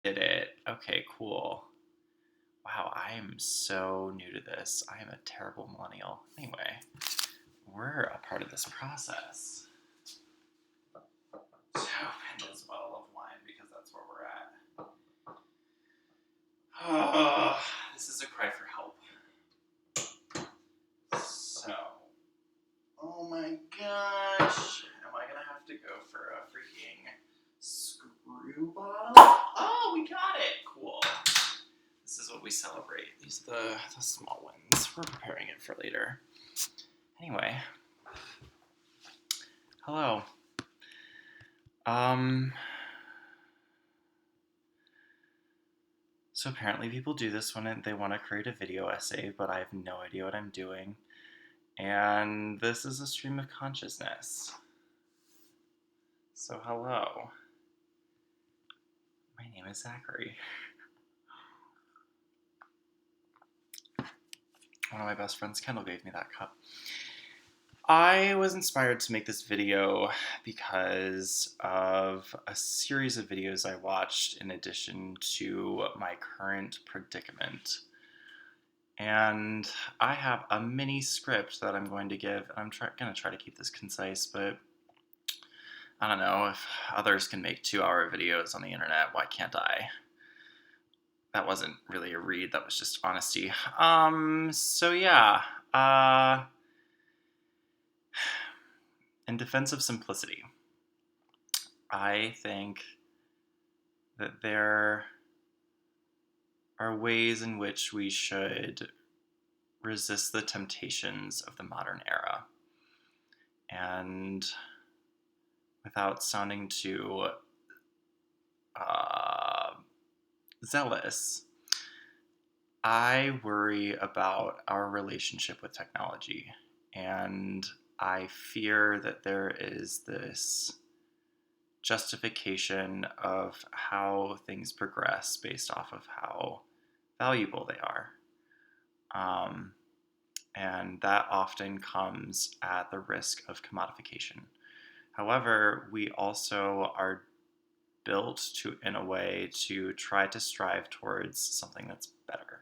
Did it. Okay, cool. Wow, I am so new to this. I am a terrible millennial. Anyway, we're a part of this process. So, open this bottle of wine because that's where we're at. Oh, this is a cry for help. So, oh my gosh. Am I gonna have to go for a freaking screw bottle? Oh, we got it. Cool. This is what we celebrate. These are the small ones. We're preparing it for later. Anyway. Hello. So apparently people do this when they want to create a video essay, but I have no idea what I'm doing. And this is a stream of consciousness. So hello. My name is Zachary. One of my best friends, Kendall, gave me that cup. I was inspired to make this video because of a series of videos I watched in addition to my current predicament. And I have a mini script that I'm going to give. I'm going to try to keep this concise, but I don't know, if others can make 2-hour videos on the internet, why can't I? That wasn't really a read, that was just honesty. So yeah, in defense of simplicity, I think that there are ways in which we should resist the temptations of the modern era. And without sounding too zealous, I worry about our relationship with technology. And I fear that there is this justification of how things progress based off of how valuable they are. And that often comes at the risk of commodification. However, we also are built in a way to try to strive towards something that's better.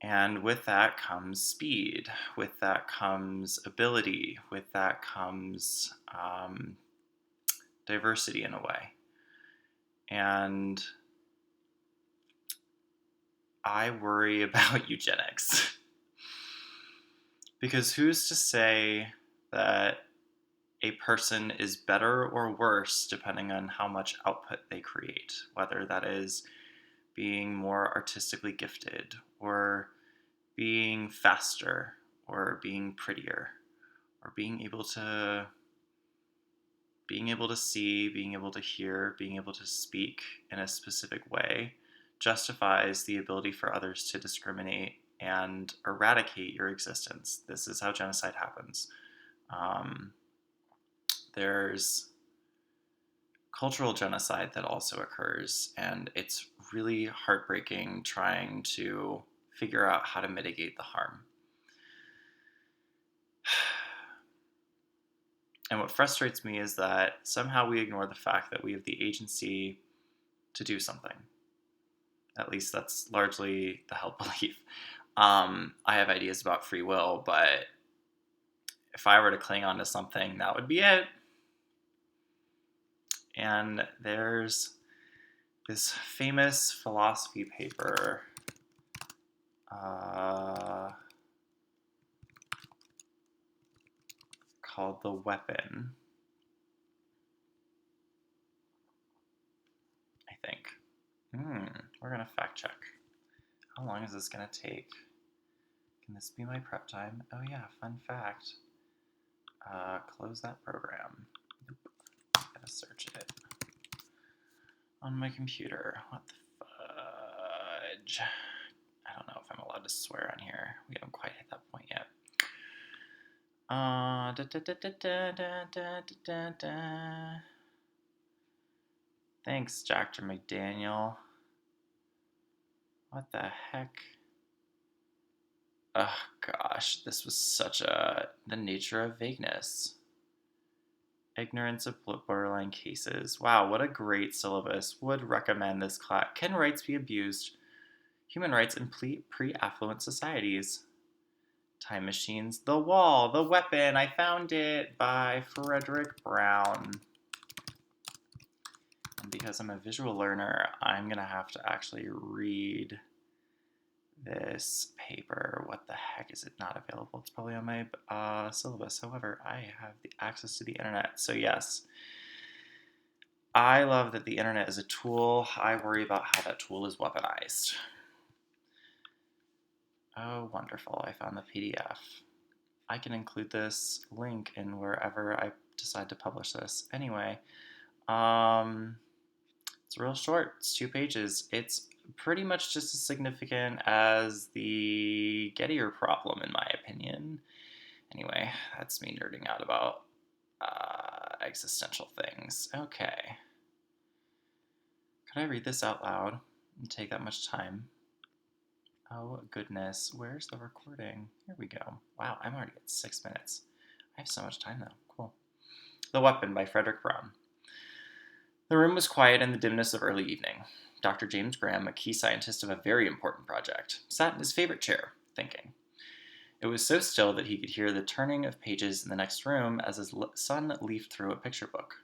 And with that comes speed, with that comes ability, with that comes diversity in a way. And I worry about eugenics. Because who's to say that a person is better or worse depending on how much output they create, whether that is being more artistically gifted or being faster or being prettier or being able to see, being able to hear, being able to speak in a specific way justifies the ability for others to discriminate and eradicate your existence. This is how genocide happens. There's cultural genocide that also occurs, and it's really heartbreaking trying to figure out how to mitigate the harm. And what frustrates me is that somehow we ignore the fact that we have the agency to do something. At least that's largely the held belief. I have ideas about free will, but if I were to cling on to something, that would be it. And there's this famous philosophy paper called The Weapon, I think. We're going to fact check. How long is this going to take? Can this be my prep time? Oh yeah, fun fact. Close that program. Nope. Gotta search it on my computer. What the fudge? I don't know if I'm allowed to swear on here. We haven't quite hit that point yet. Thanks, Dr. McDaniel. What the heck? Oh gosh, this was such the nature of vagueness. Ignorance of borderline cases. Wow, what a great syllabus. Would recommend this class. Can rights be abused? Human rights in pre-affluent societies. Time machines. The Wall, The Weapon. I found it by Frederick Brown. And because I'm a visual learner, I'm going to have to actually read this paper. What the heck is it not available? It's probably on my syllabus. However, I have the access to the internet. So yes, I love that the internet is a tool. I worry about how that tool is weaponized. Oh, wonderful. I found the PDF. I can include this link in wherever I decide to publish this. Anyway, it's real short. It's 2 pages. It's pretty much just as significant as the Gettier problem, in my opinion. Anyway, that's me nerding out about existential things. Okay. Could I read this out loud and take that much time? Oh, goodness. Where's the recording? Here we go. Wow, I'm already at 6 minutes. I have so much time, though. Cool. The Weapon by Frederick Brown. The room was quiet in the dimness of early evening. Dr. James Graham, a key scientist of a very important project, sat in his favorite chair, thinking. It was so still that he could hear the turning of pages in the next room as his son leafed through a picture book.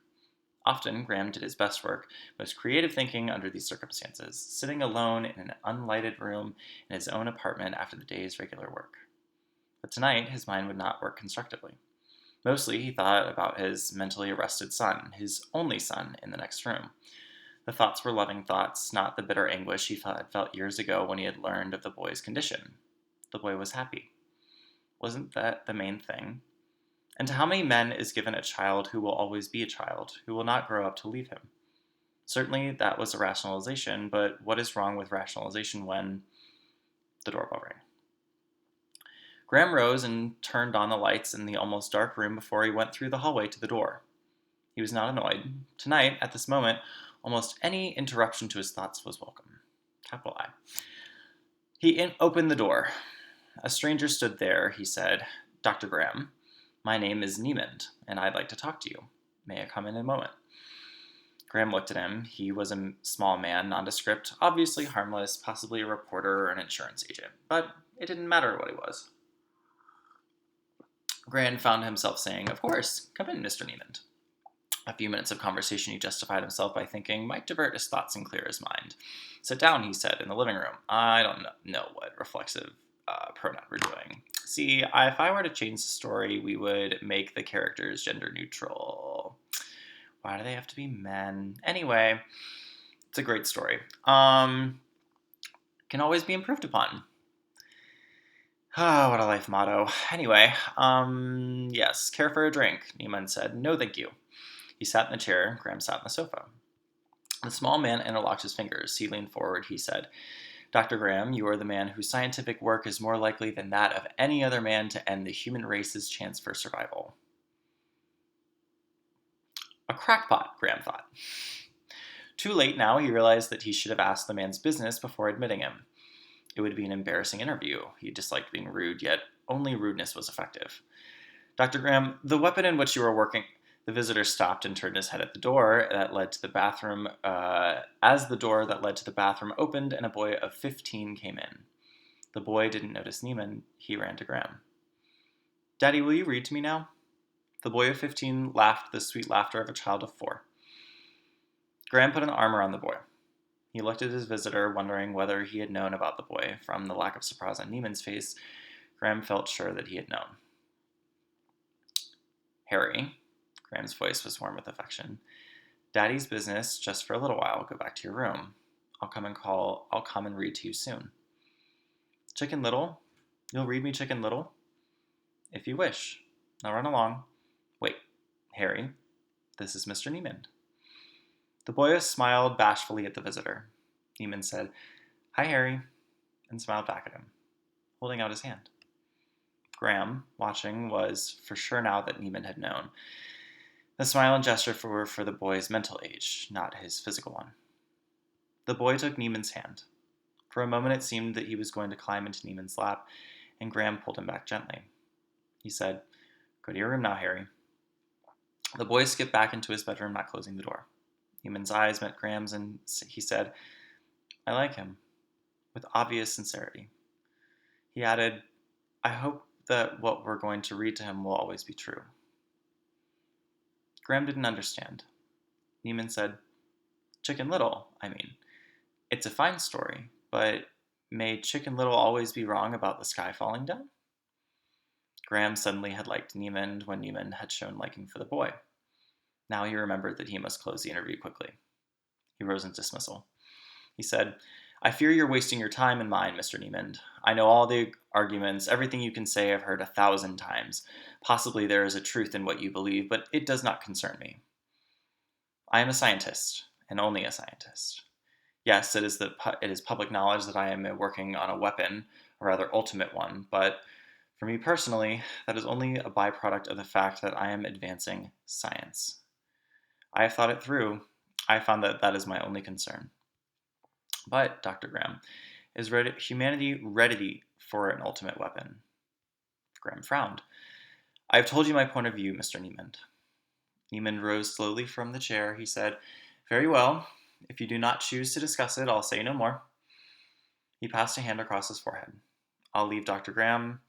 Often, Graham did his best work, most creative thinking under these circumstances, sitting alone in an unlighted room in his own apartment after the day's regular work. But tonight, his mind would not work constructively. Mostly, he thought about his mentally arrested son, his only son, in the next room. The thoughts were loving thoughts, not the bitter anguish he had felt years ago when he had learned of the boy's condition. The boy was happy. Wasn't that the main thing? And to how many men is given a child who will always be a child, who will not grow up to leave him? Certainly that was a rationalization, but what is wrong with rationalization when the doorbell rang? Graham rose and turned on the lights in the almost dark room before he went through the hallway to the door. He was not annoyed. Tonight, at this moment, almost any interruption to his thoughts was welcome. Capital I. He opened the door. A stranger stood there, he said. Dr. Graham, my name is Niemand, and I'd like to talk to you. May I come in a moment? Graham looked at him. He was a small man, nondescript, obviously harmless, possibly a reporter or an insurance agent, but it didn't matter what he was. Graham found himself saying, Of course, come in, Mr. Niemand. A few minutes of conversation, he justified himself by thinking, might divert his thoughts and clear his mind. Sit down, he said, in the living room. I don't know what reflexive pronoun we're doing. See, if I were to change the story, we would make the characters gender neutral. Why do they have to be men? Anyway, it's a great story. Can always be improved upon. Oh, what a life motto. Anyway, yes, care for a drink, Niemand said. No, thank you. He sat in the chair. Graham sat on the sofa. The small man interlocked his fingers. He leaned forward. He said, Dr. Graham, you are the man whose scientific work is more likely than that of any other man to end the human race's chance for survival. A crackpot, Graham thought. Too late now, he realized that he should have asked the man's business before admitting him. It would be an embarrassing interview. He disliked being rude, yet only rudeness was effective. Dr. Graham, the weapon in which you were working... The visitor stopped and turned his head at the door that led to the bathroom. As the door that led to the bathroom opened and a boy of 15 came in. The boy didn't notice Niemand. He ran to Graham. Daddy, will you read to me now? The boy of 15 laughed the sweet laughter of a child of 4. Graham put an arm around the boy. He looked at his visitor, wondering whether he had known about the boy. From the lack of surprise on Niemand's face, Graham felt sure that he had known. Harry, Graham's voice was warm with affection. Daddy's business, just for a little while. Go back to your room. I'll come and read to you soon. Chicken Little? You'll read me Chicken Little? If you wish. Now run along. Wait, Harry, this is Mr. Niemand. The boy smiled bashfully at the visitor. Niemand said, Hi, Harry, and smiled back at him, holding out his hand. Graham, watching, was for sure now that Niemand had known. The smile and gesture were for the boy's mental age, not his physical one. The boy took Niemand's hand. For a moment it seemed that he was going to climb into Niemand's lap, and Graham pulled him back gently. He said, Go to your room now, Harry. The boy skipped back into his bedroom, not closing the door. Neiman's eyes met Graham's, and he said, "I like him," with obvious sincerity. He added, "I hope that what we're going to read to him will always be true." Graham didn't understand. Neiman said, "Chicken Little, I mean. It's a fine story, but may Chicken Little always be wrong about the sky falling down?" Graham suddenly had liked Neiman when Neiman had shown liking for the boy. Now he remembered that he must close the interview quickly. He rose in dismissal. He said, "I fear you're wasting your time and mine, Mr. Neiman. I know all the arguments, everything you can say I've heard 1,000 times. Possibly there is a truth in what you believe, but it does not concern me. I am a scientist, and only a scientist. Yes, it is public knowledge that I am working on a weapon, or rather ultimate one, but for me personally, that is only a byproduct of the fact that I am advancing science. I have thought it through. I found that that is my only concern. But, Dr. Graham, is humanity ready for an ultimate weapon?" Graham frowned. "I have told you my point of view, Mr. Neiman." Neiman rose slowly from the chair. He said, "Very well. If you do not choose to discuss it, I'll say no more." He passed a hand across his forehead. I'll leave Dr. Graham.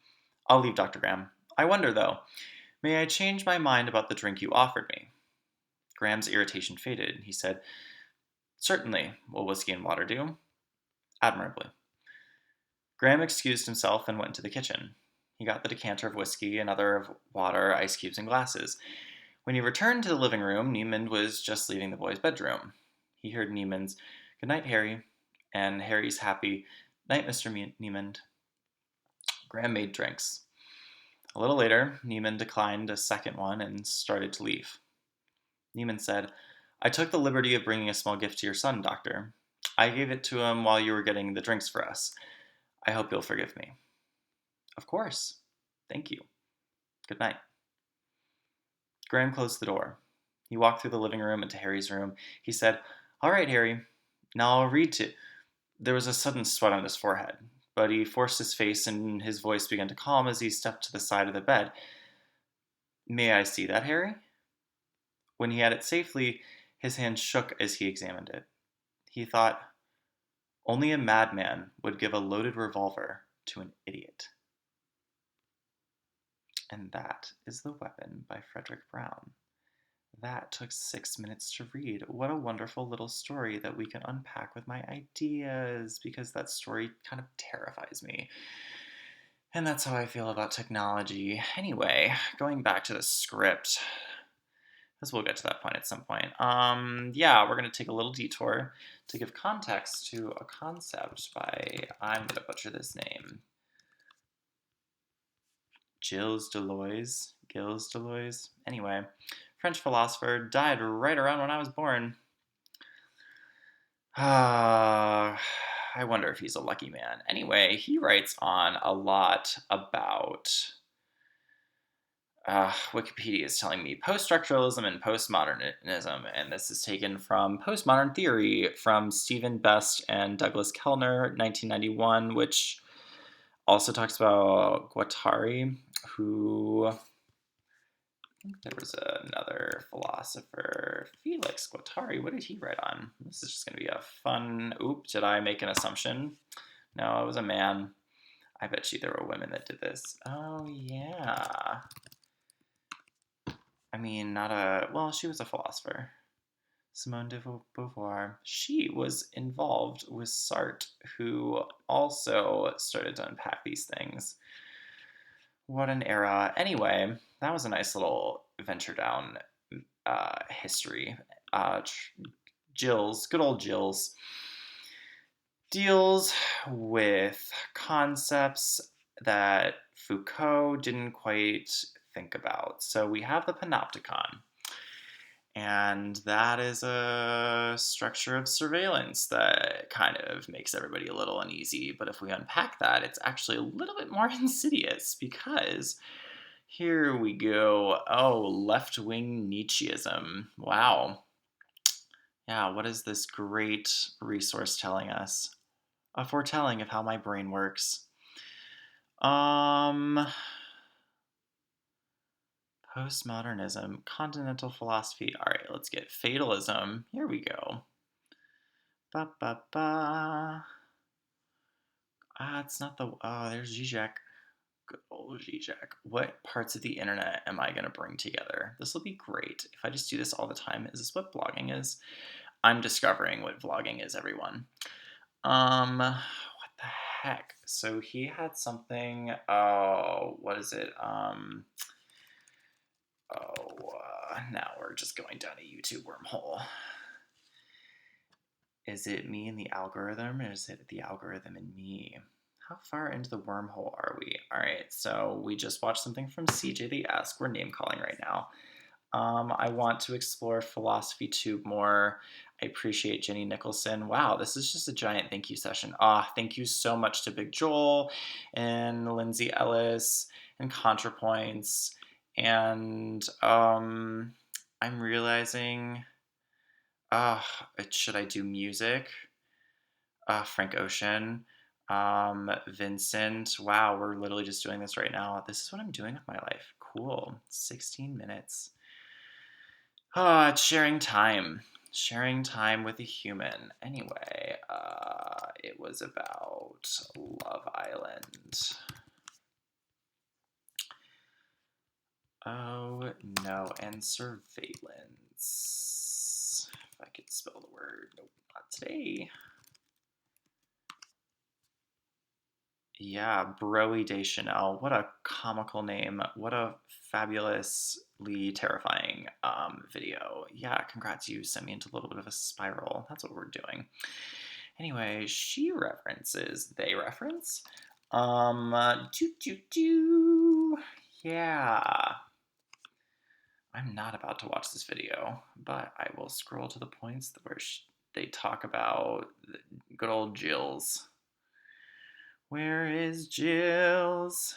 I wonder, though, may I change my mind about the drink you offered me?" Graham's irritation faded. He said, "Certainly. Will whiskey and water do?" "Admirably." Graham excused himself and went into the kitchen. He got the decanter of whiskey, another of water, ice cubes, and glasses. When he returned to the living room, Neiman was just leaving the boy's bedroom. He heard Neiman's "Good night, Harry," and Harry's happy "Night, Mr. Neiman." Graham made drinks. A little later, Neiman declined a second one and started to leave. Neiman said, "I took the liberty of bringing a small gift to your son, Doctor. I gave it to him while you were getting the drinks for us. I hope you'll forgive me." "Of course. Thank you. Good night." Graham closed the door. He walked through the living room into Harry's room. He said, "All right, Harry. Now I'll read to..." There was a sudden sweat on his forehead, but he forced his face and his voice began to calm as he stepped to the side of the bed. "May I see that, Harry?" When he had it safely, his hand shook as he examined it. He thought, only a madman would give a loaded revolver to an idiot. And that is The Weapon by Frederick Brown. That took 6 minutes to read. What a wonderful little story that we can unpack with my ideas, because that story kind of terrifies me. And that's how I feel about technology. Anyway, going back to the script, because we'll get to that point at some point. We're going to take a little detour to give context to a concept by, I'm going to butcher this name, Gilles Deleuze. Anyway, French philosopher, died right around when I was born. I wonder if he's a lucky man. Anyway, he writes on a lot about... Wikipedia is telling me post-structuralism and postmodernism, and this is taken from Postmodern Theory from Stephen Best and Douglas Kellner, 1991, which also talks about Guattari, who... I think there was another philosopher, Felix Guattari. What did he write on? This is just going to be a fun... Oop, did I make an assumption? No, it was a man. I bet you there were women that did this. Oh, yeah. I mean, she was a philosopher. Simone de Beauvoir. She was involved with Sartre, who also started to unpack these things. What an era. Anyway, that was a nice little venture down history. Good old Gilles, deals with concepts that Foucault didn't quite think about. So we have the panopticon, and that is a structure of surveillance that kind of makes everybody a little uneasy. But if we unpack that, it's actually a little bit more insidious, because here we go. Oh, left-wing Nietzscheism. Wow. Yeah, what is this great resource telling us? A foretelling of how my brain works. Postmodernism, continental philosophy. All right, let's get fatalism. Here we go. Ba ba ba. It's not the. Oh, there's Zizek. Good old Zizek. What parts of the internet am I going to bring together? This will be great. If I just do this all the time, is this what blogging is? I'm discovering what vlogging is, everyone. What the heck? So he had something. Oh, what is it? Now we're just going down a YouTube wormhole. Is it me and the algorithm, or is it the algorithm and me? How far into the wormhole are we? All right, so we just watched something from CJ the Ask. We're name calling right now. I want to explore Philosophy Tube more. I appreciate Jenny Nicholson. Wow, this is just a giant thank you session. Thank you so much to Big Joel and Lindsay Ellis and ContraPoints. And I'm realizing, should I do music? Frank Ocean, Vincent. Wow, we're literally just doing this right now. This is what I'm doing with my life. Cool. 16 minutes. It's sharing time. Sharing time with a human. Anyway, it was about Love Island. Oh, no, and surveillance. If I could spell the word. Nope, not today. Yeah, Broey Deschanel. What a comical name. What a fabulously terrifying video. Yeah, congrats, you sent me into a little bit of a spiral. That's what we're doing. Anyway, she references, they reference. Yeah. I'm not about to watch this video, but I will scroll to the points where they talk about good old Jill's. Where is Jill's?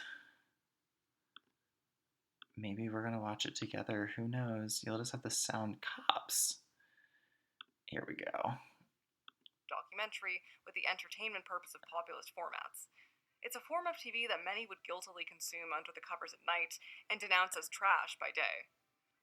Maybe we're gonna watch it together. Who knows? You'll just have to sound cops. Here we go. Documentary with the entertainment purpose of populist formats. It's a form of TV that many would guiltily consume under the covers at night and denounce as trash by day.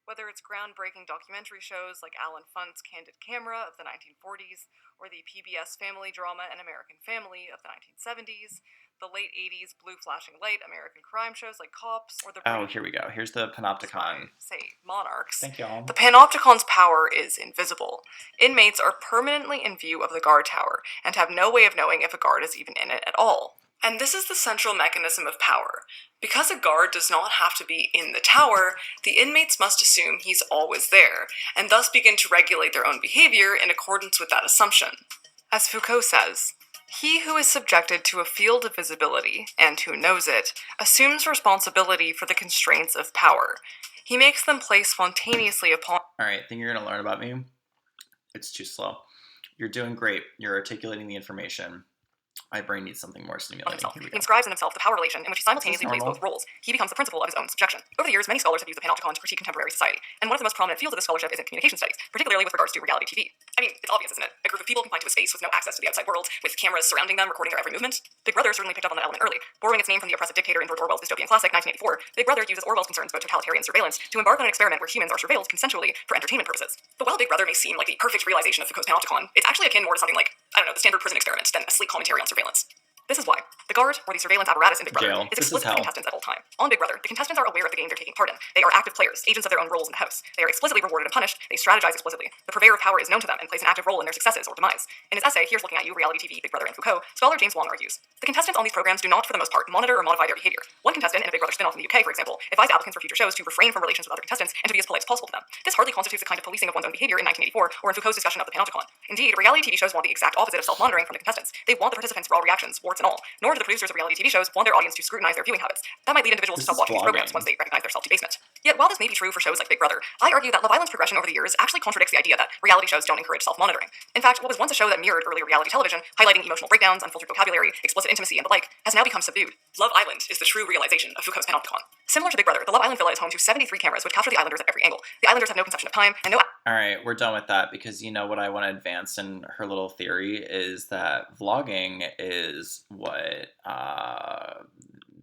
Whether it's groundbreaking documentary shows like Alan Funt's Candid Camera of the 1940s, or the PBS family drama An American Family of the 1970s, the late 80s blue flashing light American crime shows like Cops, or the... here we go. Here's the Panopticon. Monarchs. Thank y'all. The Panopticon's power is invisible. Inmates are permanently in view of the guard tower, and have no way of knowing if a guard is even in it at all. And this is the central mechanism of power. Because a guard does not have to be in the tower, the inmates must assume he's always there, and thus begin to regulate their own behavior in accordance with that assumption. As Foucault says, he who is subjected to a field of visibility, and who knows it, assumes responsibility for the constraints of power. He makes them play spontaneously upon... Alright, thing you're going to learn about me? It's too slow. You're doing great. You're articulating the information. My brain needs something more stimulating. He inscribes in himself the power relation in which he simultaneously plays both roles. He becomes the principal of his own subjection. Over the years, many scholars have used the Panopticon to critique contemporary society, and one of the most prominent fields of this scholarship is in communication studies, particularly with regards to reality TV. I mean, it's obvious, isn't it? A group of people confined to a space with no access to the outside world, with cameras surrounding them, recording their every movement. Big Brother certainly picked up on that element early. Borrowing its name from the oppressive dictator in George Orwell's dystopian classic, 1984, Big Brother uses Orwell's concerns about totalitarian surveillance to embark on an experiment where humans are surveilled consensually for entertainment purposes. But while Big Brother may seem like the perfect realization of Foucault's Panopticon, it's actually akin more to something like, the standard prison experiment than a sleek commentary on surveillance. This is why the guard, or the surveillance apparatus in Big Brother, is explicit to contestants at all time. On Big Brother, the contestants are aware of the game they're taking part in. They are active players, agents of their own roles in the house. They are explicitly rewarded and punished. They strategize explicitly. The purveyor of power is known to them and plays an active role in their successes or demise. In his essay, Here's Looking at You, Reality TV, Big Brother and Foucault, scholar James Wong argues, the contestants on these programs do not, for the most part, monitor or modify their behavior. One contestant in a Big Brother spin-off in the UK, for example, advised applicants for future shows to refrain from relations with other contestants and to be as polite as possible to them. This hardly constitutes the kind of policing of one's own behavior in 1984 or in Foucault's discussion of the Panopticon. Indeed, reality TV shows want the exact opposite of self-monitoring from the contestants. They want the participants' raw reactions, warts and all. Nor do the producers of reality TV shows want their audience to scrutinize their viewing habits. That might lead individuals to stop watching these programs once they recognize their self-debasement. Yet, while this may be true for shows like Big Brother, I argue that Love Island's progression over the years actually contradicts the idea that reality shows don't encourage self-monitoring. In fact, what was once a show that mirrored earlier reality television, highlighting emotional breakdowns, unfiltered vocabulary, explicit intimacy, and the like, has now become subdued. Love Island is the true realization of Foucault's Panopticon. Similar to Big Brother, the Love Island villa is home to 73 cameras which capture the islanders at every angle. The islanders have no conception of time and no... Alright, we're done with that because you know what I want to advance in her little theory is that vlogging is what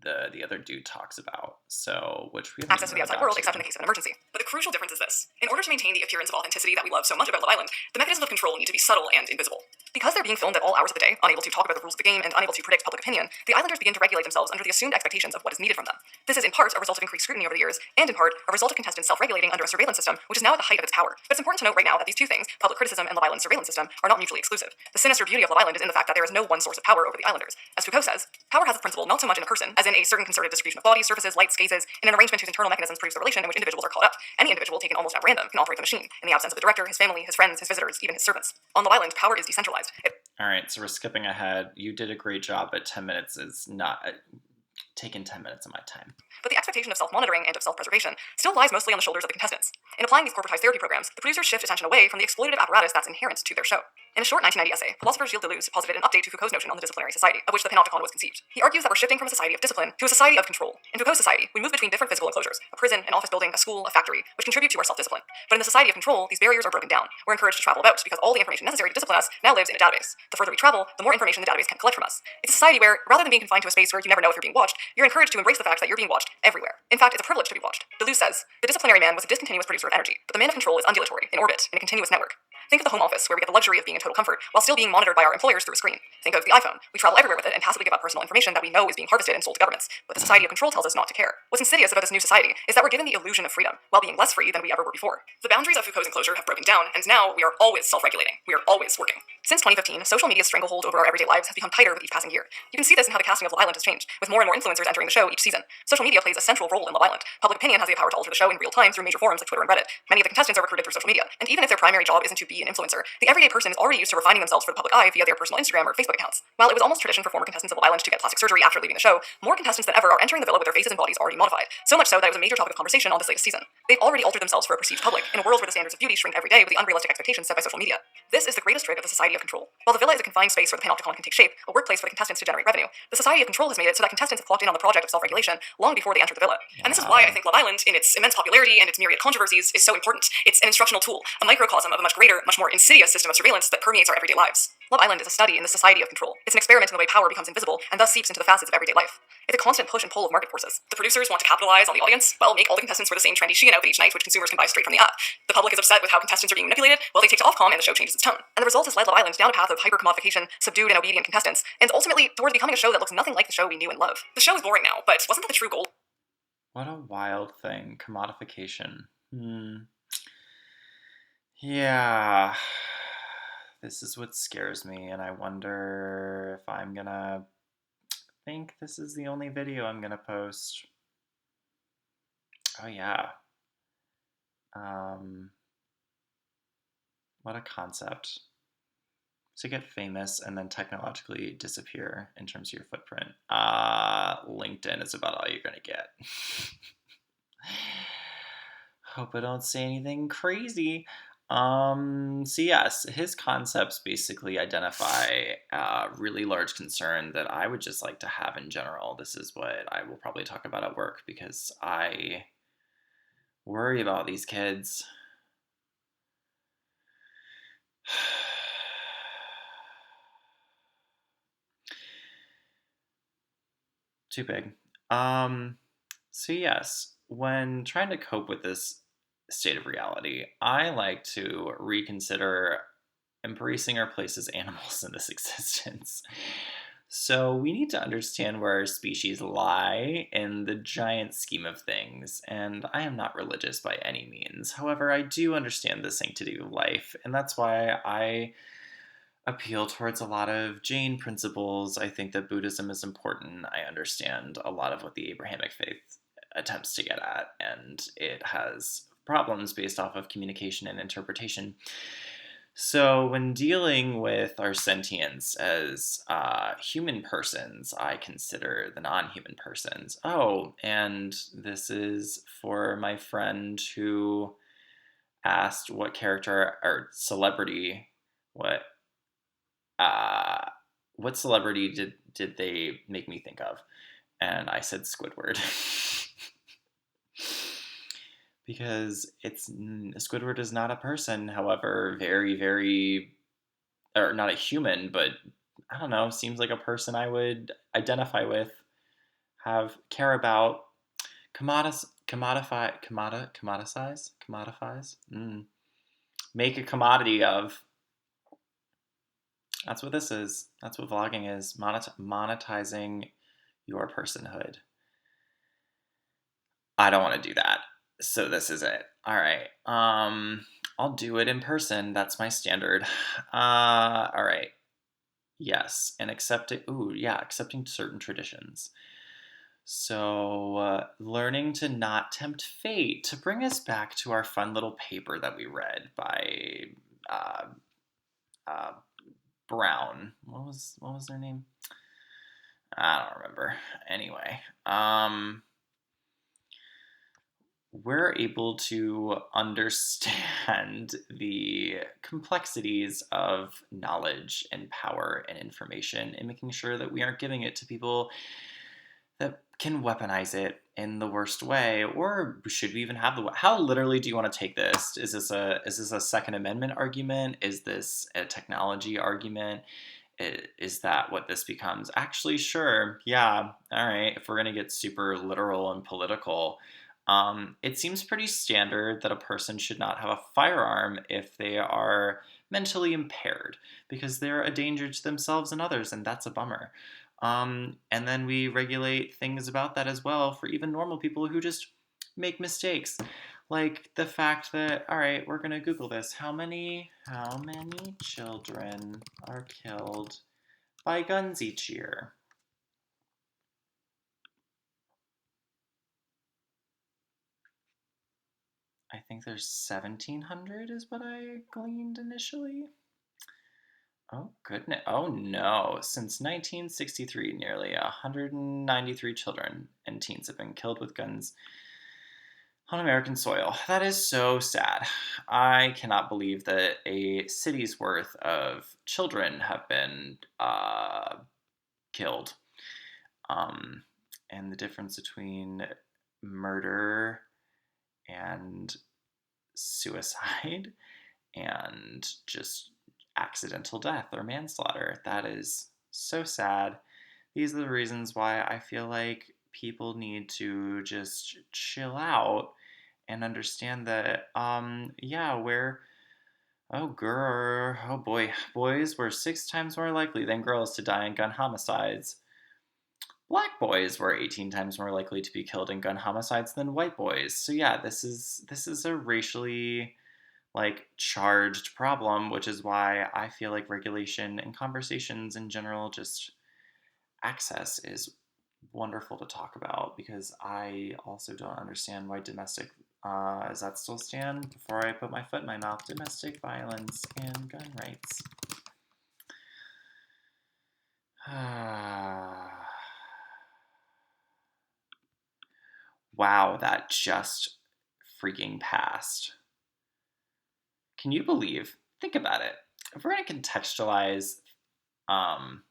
the other dude talks about. So, which we haven't access even to the really outside got world to. except in the case of an emergency. But the crucial difference is this. In order to maintain the appearance of authenticity that we love so much about Love Island, the mechanisms of control need to be subtle and invisible. Because they're being filmed at all hours of the day, unable to talk about the rules of the game, and unable to predict public opinion, the Islanders begin to regulate themselves under the assumed expectations of what is needed from them. This is in part a result of increased scrutiny over the years, and in part a result of contestants self-regulating under a surveillance system, which is now at the height of its power. But it's important to note right now that these two things, public criticism and Love Island's surveillance system, are not mutually exclusive. The sinister beauty of Love Island is in the fact that there is no one source of power over the Islanders. As Foucault says, power has its principle not so much in a person, as in a certain concerted distribution of bodies, surfaces, lights, gazes, in an arrangement whose internal mechanisms produce the relation in which individuals are caught up. Any individual taken almost at random can operate the machine, in the absence of the director, his family, his friends, his visitors, even his servants. On Love Island, power is decentralized. All right, so we're skipping ahead. You did a great job, but 10 minutes is not taking 10 minutes of my time. But the expectation of self-monitoring and of self-preservation still lies mostly on the shoulders of the contestants. In applying these corporatized therapy programs, the producers shift attention away from the exploitative apparatus that's inherent to their show. In a short 1990 essay, philosopher Gilles Deleuze posited an update to Foucault's notion on the disciplinary society, of which the panopticon was conceived. He argues that we're shifting from a society of discipline to a society of control. In Foucault's society, we move between different physical enclosures, a prison, an office building, a school, a factory, which contribute to our self-discipline. But in the society of control, these barriers are broken down. We're encouraged to travel about because all the information necessary to discipline us now lives in a database. The further we travel, the more information the database can collect from us. It's a society where, rather than being confined to a space where you never know if you're being watched, you're encouraged to embrace the fact that you're being watched everywhere. In fact, it's a privilege to be watched. Deleuze says, the disciplinary man was a discontinuous producer of energy, but the man of control is undulatory, in orbit, in a continuous network. Think of the home office, where we get the luxury of being in total comfort while still being monitored by our employers through a screen. Think of the iPhone. We travel everywhere with it and passively give up personal information that we know is being harvested and sold to governments. But the society of control tells us not to care. What's insidious about this new society is that we're given the illusion of freedom, while being less free than we ever were before. The boundaries of Foucault's enclosure have broken down, and now we are always self-regulating. We are always working. Since 2015, social media's stranglehold over our everyday lives has become tighter with each passing year. You can see this in how the casting of Love Island has changed, with more and more influencers entering the show each season. Social media plays a central role in Love Island. Public opinion has the power to alter the show in real time through major forums like Twitter and Reddit. Many of the contestants are recruited through social media, and even if their primary job isn't to be an influencer, the everyday person is already used to refining themselves for the public eye via their personal Instagram or Facebook accounts. While it was almost tradition for former contestants of Love Island to get plastic surgery after leaving the show, more contestants than ever are entering the villa with their faces and bodies already modified. So much so that it was a major topic of conversation on this latest season. They've already altered themselves for a perceived public, in a world where the standards of beauty shrink every day with the unrealistic expectations set by social media. This is the greatest trick of the society of control. While the villa is a confined space where the panopticon can take shape, a workplace for the contestants to generate revenue, the society of control has made it so that contestants have clocked in on the project of self-regulation long before they entered the villa. And this is why I think Love Island, in its immense popularity and its myriad controversies, is so important. It's an instructional tool, a microcosm of a much greater, much more insidious system of surveillance that permeates our everyday lives. Love Island is a study in the society of control. It's an experiment in the way power becomes invisible and thus seeps into the facets of everyday life. It's a constant push and pull of market forces. The producers want to capitalize on the audience. Well, make all the contestants wear the same trendy Shein outfit each night, which consumers can buy straight from the app. The public is upset with how contestants are being manipulated. Well, they take to Ofcom and the show changes its tone. And the result has led Love Island down a path of hyper-commodification, subdued and obedient contestants, and ultimately towards becoming a show that looks nothing like the show we knew and love. The show is boring now, but wasn't that the true goal? What a wild thing. Commodification. Yeah. This is what scares me, and I wonder if I'm gonna think this is the only video I'm gonna post. Oh yeah. What a concept. To get famous and then technologically disappear in terms of your footprint. LinkedIn is about all you're gonna get. Hope I don't say anything crazy. So yes, his concepts basically identify a really large concern that I would just like to have in general. This is what I will probably talk about at work because I worry about these kids. Too big. So yes, when trying to cope with this state of reality, I like to reconsider embracing our place as animals in this existence. So we need to understand where our species lie in the giant scheme of things, and I am not religious by any means. However, I do understand the sanctity of life, and that's why I appeal towards a lot of Jain principles. I think that Buddhism is important. I understand a lot of what the Abrahamic faith attempts to get at, and it has problems based off of communication and interpretation. So when dealing with our sentience as human persons, I consider the non-human persons. Oh, and this is for my friend who asked what character or celebrity, what celebrity did they make me think of? And I said Squidward. Because Squidward is not a person, however, very, very, or not a human, but I don't know, seems like a person I would identify with. care about commoditize, make a commodity of. That's what this is. That's what vlogging is. Monetizing your personhood. I don't want to do that. So this is it. All right. I'll do it in person. That's my standard. All right. Yes, and accepting certain traditions. So, learning to not tempt fate. To bring us back to our fun little paper that we read by uh, uh, Brown. What was their name? I don't remember. Anyway, we're able to understand the complexities of knowledge and power and information, and making sure that we aren't giving it to people that can weaponize it in the worst way. Or should we even have how literally do you want to take this? Is this a Second Amendment argument? Is this a technology argument? Is that what this becomes? Actually, sure, yeah, all right. If we're gonna get super literal and political, it seems pretty standard that a person should not have a firearm if they are mentally impaired, because they're a danger to themselves and others, and that's a bummer. And then we regulate things about that as well for even normal people who just make mistakes. Like the fact that, all right, we're gonna Google this. How many children are killed by guns each year? I think there's 1,700 is what I gleaned initially. Oh goodness! Oh no! Since 1963, nearly 193 children and teens have been killed with guns on American soil. That is so sad. I cannot believe that a city's worth of children have been killed. Um, and the difference between murder and suicide and just accidental death or manslaughter. That is so sad. These are the reasons why I feel like people need to just chill out and understand that, yeah, oh boy, boys were 6 times more likely than girls to die in gun homicides. Black boys were 18 times more likely to be killed in gun homicides than white boys. So yeah, this is a racially charged problem, which is why I feel like regulation and conversations in general, just access, is wonderful to talk about, because I also don't understand why domestic, does that still stand before I put my foot in my mouth? Domestic violence and gun rights. Wow, that just freaking passed. Can you believe? Think about it. If we're going to contextualize um,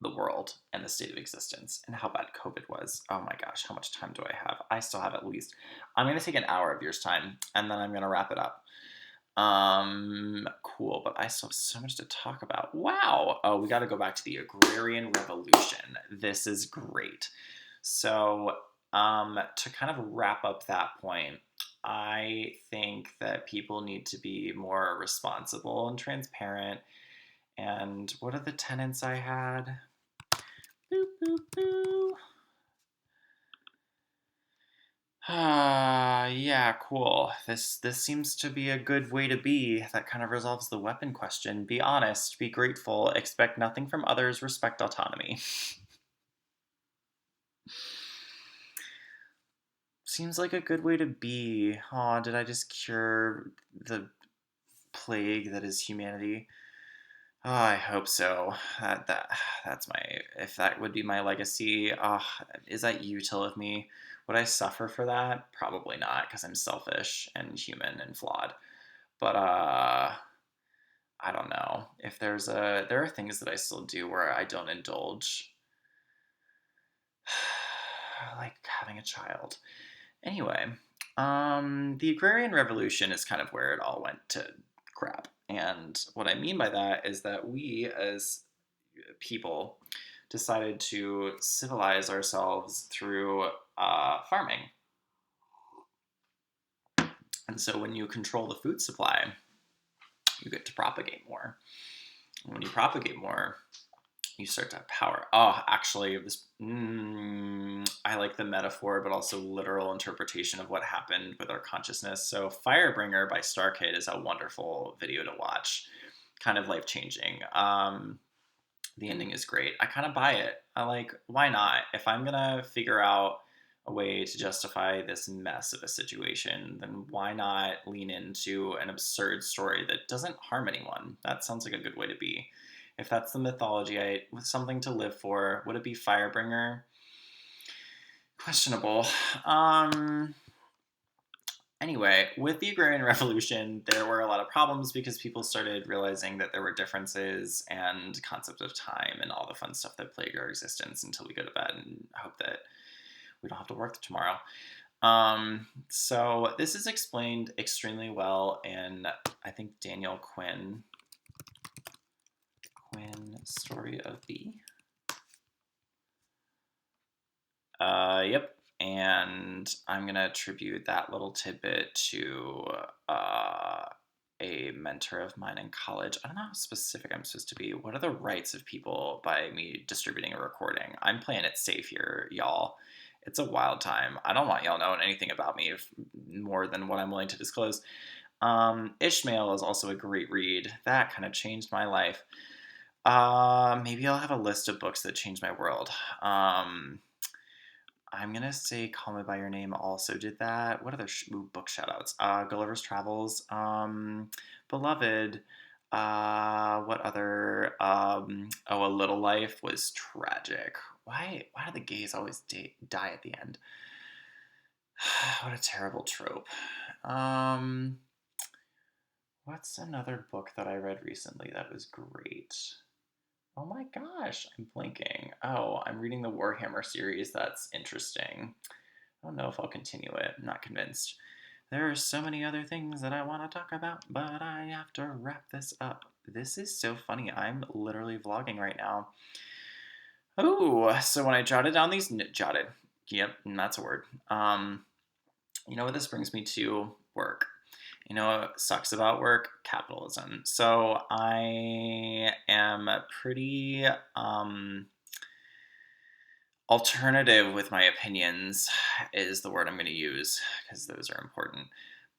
the world and the state of existence and how bad COVID was. Oh my gosh, how much time do I have? I still have at least. I'm gonna take an hour of yours time and then I'm gonna wrap it up. Cool, but I still have so much to talk about. Wow. Oh, we got to go back to the Agrarian Revolution. This is great. So, to kind of wrap up that point, I think that people need to be more responsible and transparent. And what are the tenets I had? Boo, boo, boo. Yeah, cool. This seems to be a good way to be. That kind of resolves the weapon question. Be honest, be grateful, expect nothing from others, respect autonomy. Seems like a good way to be. Aw, did I just cure the plague that is humanity? Oh, I hope so. That's my, if that would be my legacy. Is that util of me? Would I suffer for that? Probably not, because I'm selfish and human and flawed. But I don't know. If there are things that I still do where I don't indulge, like having a child. Anyway, the Agrarian Revolution is kind of where it all went to crap. And what I mean by that is that we as people decided to civilize ourselves through farming. And so when you control the food supply, you get to propagate more. And when you propagate more, you start to have power. Oh, actually, I like the metaphor, but also literal interpretation of what happened with our consciousness. So, Firebringer by Starkid is a wonderful video to watch, kind of life changing. The ending is great. I kind of buy it. I like, why not? If I'm gonna figure out a way to justify this mess of a situation, then why not lean into an absurd story that doesn't harm anyone? That sounds like a good way to be. If that's the mythology, with something to live for, would it be Firebringer? Questionable. Anyway, with the Agrarian Revolution, there were a lot of problems because people started realizing that there were differences and concepts of time and all the fun stuff that plagued our existence until we go to bed and hope that we don't have to work tomorrow. So this is explained extremely well in, I think, Daniel Quinn, Story of B. Yep. And I'm going to attribute that little tidbit to a mentor of mine in college. I don't know how specific I'm supposed to be. What are the rights of people by me distributing a recording? I'm playing it safe here, y'all. It's a wild time. I don't want y'all knowing anything about me more than what I'm willing to disclose. Ishmael is also a great read. That kind of changed my life. Maybe I'll have a list of books that changed my world. I'm going to say Call Me By Your Name also did that. What other book shoutouts? Gulliver's Travels. Beloved. What other? A Little Life was tragic. Why do the gays always die at the end? What a terrible trope. What's another book that I read recently that was great? Oh my gosh, I'm blinking. Oh, I'm reading the Warhammer series. That's interesting. I don't know if I'll continue it. I'm not convinced. There are so many other things that I want to talk about, but I have to wrap this up. This is so funny. I'm literally vlogging right now. Oh, so when I jotted down these... Jotted. Yep, that's a word. You know what this brings me to? Work. You know what sucks about work? Capitalism. So I am pretty alternative with my opinions is the word I'm going to use because those are important.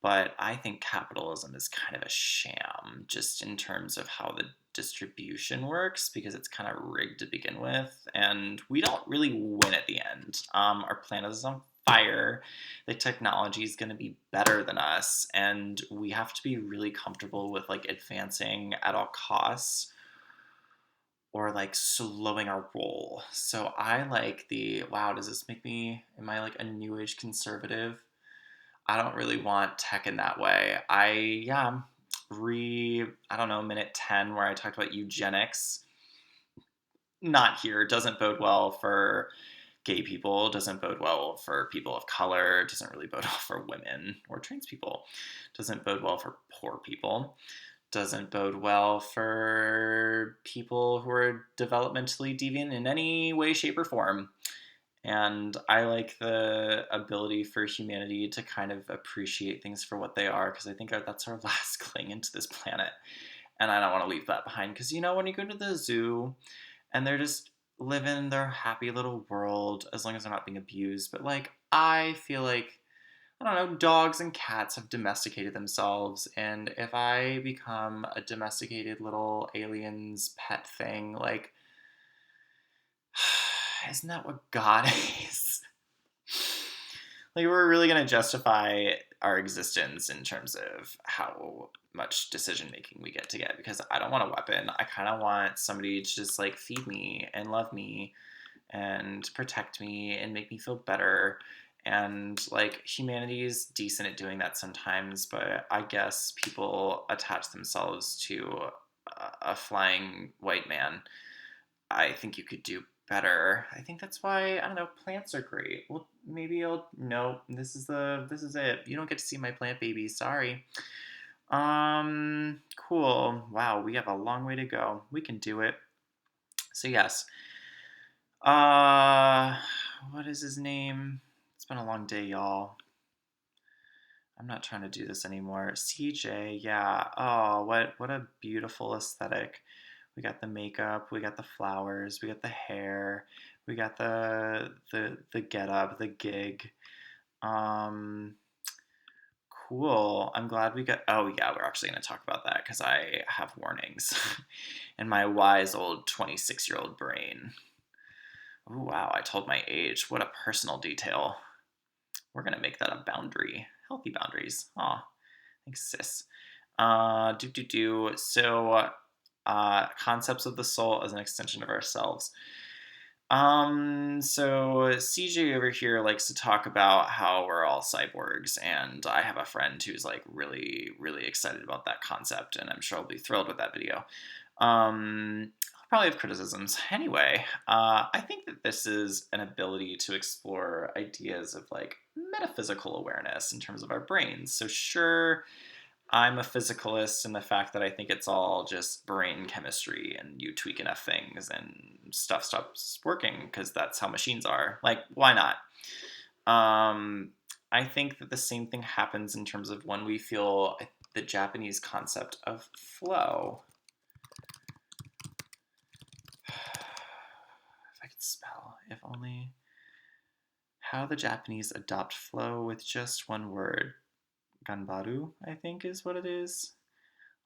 But I think capitalism is kind of a sham just in terms of how the distribution works because it's kind of rigged to begin with and we don't really win at the end. Our planet is on fire. The technology is going to be better than us and we have to be really comfortable with like advancing at all costs or like slowing our roll. So I like wow, does this make me, am I like a new age conservative? I don't really want tech in that way. I don't know, minute 10 where I talked about eugenics. Not here. Doesn't bode well for gay people, doesn't bode well for people of color, doesn't really bode well for women or trans people, doesn't bode well for poor people, doesn't bode well for people who are developmentally deviant in any way, shape, or form. And I like the ability for humanity to kind of appreciate things for what they are, because I think that's our last cling into this planet. And I don't want to leave that behind, because when you go to the zoo and they're just living their happy little world, as long as they're not being abused, but like, I feel like, I don't know, dogs and cats have domesticated themselves, and if I become a domesticated little alien's pet thing, like, isn't that what God is? Like, we're really going to justify our existence in terms of how much decision making we get, because I don't want a weapon. I kind of want somebody to just like feed me and love me and protect me and make me feel better. And like, humanity is decent at doing that sometimes, but I guess people attach themselves to a flying white man. I think you could do better. I think that's why, I don't know, plants are great. Well, maybe no, this is it. You don't get to see my plant baby. Sorry. Cool. Wow, we have a long way to go. We can do it. So yes, Uh, what is his name? It's been a long day, y'all. I'm not trying to do this anymore. CJ, yeah. Oh, what a beautiful aesthetic. We got the makeup, we got the flowers, we got the hair, we got the get up, the gig. Um, cool. I'm glad we got. Oh yeah, we're actually going to talk about that because I have warnings in my wise old 26-year-old brain. Oh wow, I told my age. What a personal detail. We're gonna make that a boundary. Healthy boundaries. Aw, thanks, sis. So, concepts of the soul as an extension of ourselves. So CJ over here likes to talk about how we're all cyborgs, and I have a friend who's like really, really excited about that concept, and I'm sure I'll be thrilled with that video. I'll probably have criticisms. Anyway, I think that this is an ability to explore ideas of like metaphysical awareness in terms of our brains. So sure, I'm a physicalist in the fact that I think it's all just brain chemistry and you tweak enough things and stuff stops working because that's how machines are. Like, why not? Um, I think that the same thing happens in terms of when we feel the Japanese concept of flow. If I could spell, if only. How the Japanese adopt flow with just one word. Ganbaru, I think is what it is.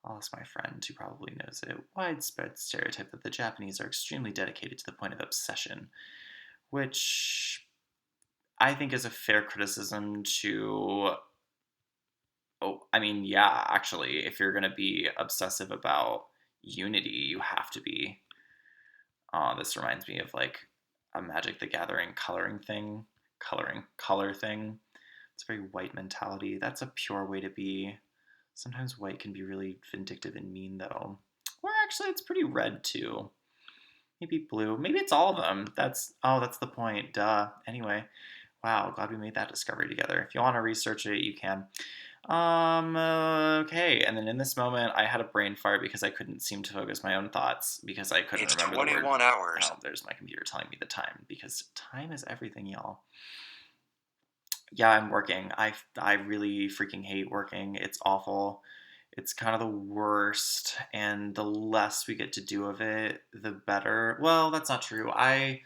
I'll ask my friend who probably knows it. Widespread stereotype that the Japanese are extremely dedicated to the point of obsession, which I think is a fair criticism to. Oh, I mean, yeah, actually, if you're going to be obsessive about unity, you have to be. This reminds me of like a Magic the Gathering color thing. It's a very white mentality. That's a pure way to be. Sometimes white can be really vindictive and mean, though. Or actually, it's pretty red too. Maybe blue. Maybe it's all of them. That's the point. Duh. Anyway, wow. Glad we made that discovery together. If you want to research it, you can. Okay. And then in this moment, I had a brain fart because I couldn't seem to focus my own thoughts because I couldn't remember the word. 21 hours. Oh, there's my computer telling me the time because time is everything, y'all. Yeah, I'm working. I really freaking hate working. It's awful. It's kind of the worst, and the less we get to do of it, the better. Well, that's not true. I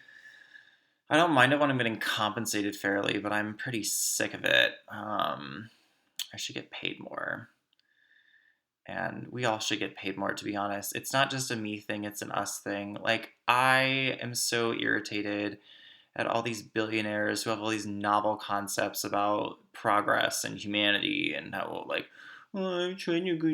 don't mind it when I'm getting compensated fairly, but I'm pretty sick of it. I should get paid more, and we all should get paid more. To be honest, it's not just a me thing; it's an us thing. Like I am so irritated at all these billionaires who have all these novel concepts about progress and humanity and how like, oh, I'm trying to go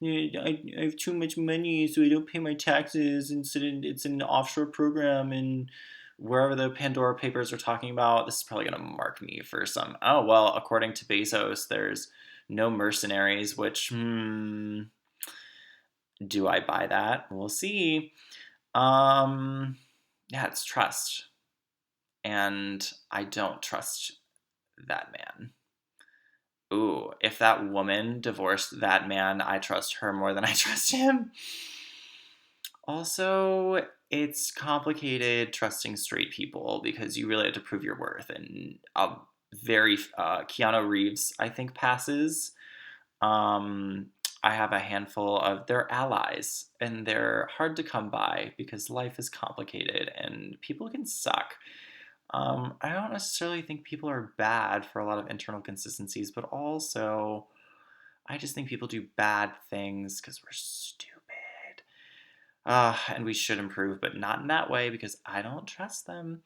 and I have too much money so I don't pay my taxes and it's an offshore program and wherever the Pandora Papers are talking about, this is probably going to mark me for some, oh, well, according to Bezos, there's no mercenaries, which, do I buy that? We'll see. Um, yeah, it's trust. And I don't trust that man. Ooh, if that woman divorced that man, I trust her more than I trust him. Also, it's complicated trusting straight people because you really have to prove your worth. And Keanu Reeves, I think, passes. Um, I have a handful of their allies, and they're hard to come by because life is complicated and people can suck. I don't necessarily think people are bad for a lot of internal consistencies, but also I just think people do bad things because we're stupid. And we should improve, but not in that way because I don't trust them.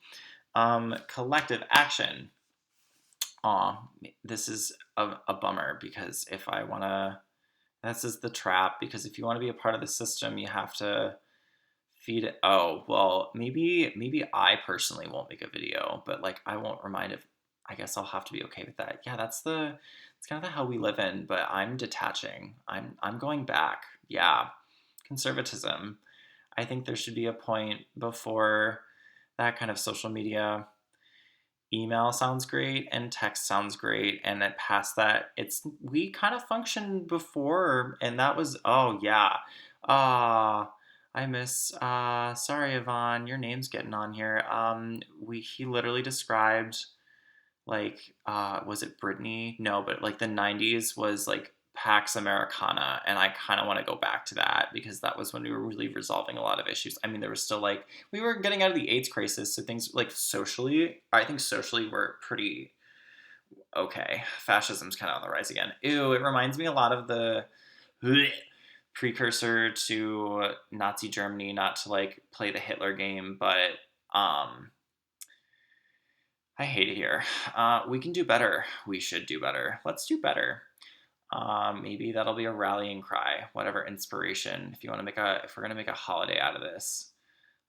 Collective action. Aw, this is a bummer because if I want to, this is the trap because if you want to be a part of the system, you have to feed it. Oh, well, maybe I personally won't make a video, but like I won't remind if I guess I'll have to be okay with that. Yeah, it's kind of the hell we live in, but I'm detaching. I'm going back. Yeah. Conservatism. I think there should be a point before that kind of social media. Email sounds great and text sounds great, and then past that it's we kind of functioned before and that was, oh yeah. Ah, I miss. Sorry, Yvonne, your name's getting on here. He literally described like, was it Britney? No, but like the '90s was like Pax Americana, and I kind of want to go back to that because that was when we were really resolving a lot of issues. I mean, there was still like we were getting out of the AIDS crisis, so things like socially, I think socially we're pretty okay. Fascism's kind of on the rise again. Ew, it reminds me a lot of the precursor to Nazi Germany, not to like play the Hitler game, but um, I hate it here. We can do better. We should do better. Let's do better. Maybe that'll be a rallying cry. Whatever inspiration. If we're gonna make a holiday out of this,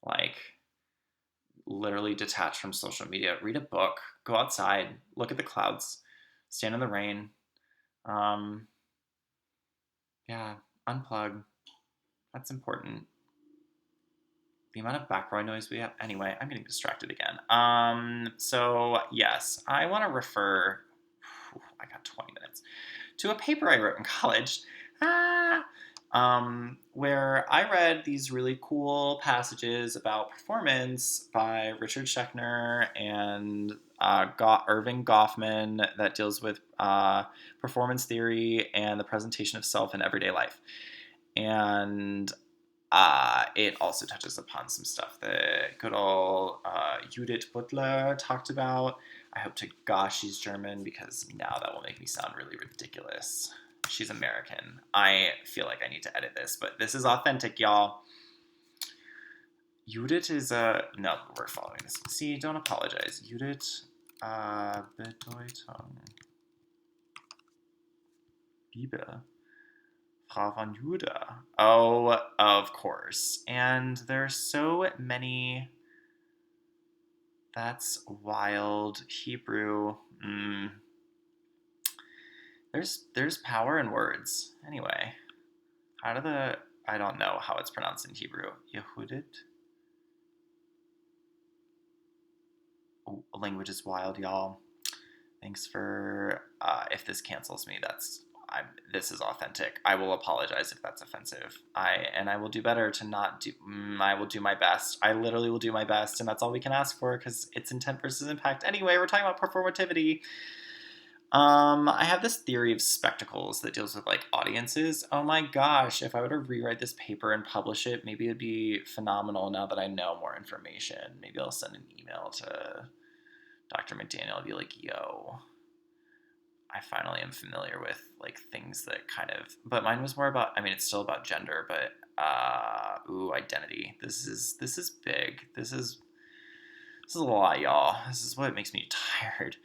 like literally detach from social media, read a book, go outside, look at the clouds, stand in the rain. Um, yeah, unplug. That's important. The amount of background noise we have. Anyway, I'm getting distracted again. So yes, I want to refer. I got 20 minutes to a paper I wrote in college. Ah, where I read these really cool passages about performance by Richard Schechner and Irving Goffman that deals with performance theory and the presentation of self in everyday life. And it also touches upon some stuff that good old Judith Butler talked about. I hope to gosh she's German because now that will make me sound really ridiculous. She's American. I feel like I need to edit this, but this is authentic, y'all. Judith is a... No, we're following this. See, don't apologize. Judith Bedeutung Bibel. Frau von Juda. Oh, of course. And there's so many. That's wild. Hebrew. There's power in words. Anyway, I don't know how it's pronounced in Hebrew. Yehudit. Oh, language is wild, y'all. Thanks for. If this cancels me, this is authentic. I will apologize if that's offensive. I will do better to not do. I will do my best. I literally will do my best, and that's all we can ask for because it's intent versus impact. Anyway, we're talking about performativity. I have this theory of spectacles that deals with like audiences. Oh my gosh, if I were to rewrite this paper and publish it, maybe it'd be phenomenal now that I know more information. Maybe I'll send an email to Dr. McDaniel and be like, yo, I finally am familiar with like things that kind of, but mine was more about, I mean, it's still about gender, but identity. This is big. This is a lot, y'all. This is what makes me tired.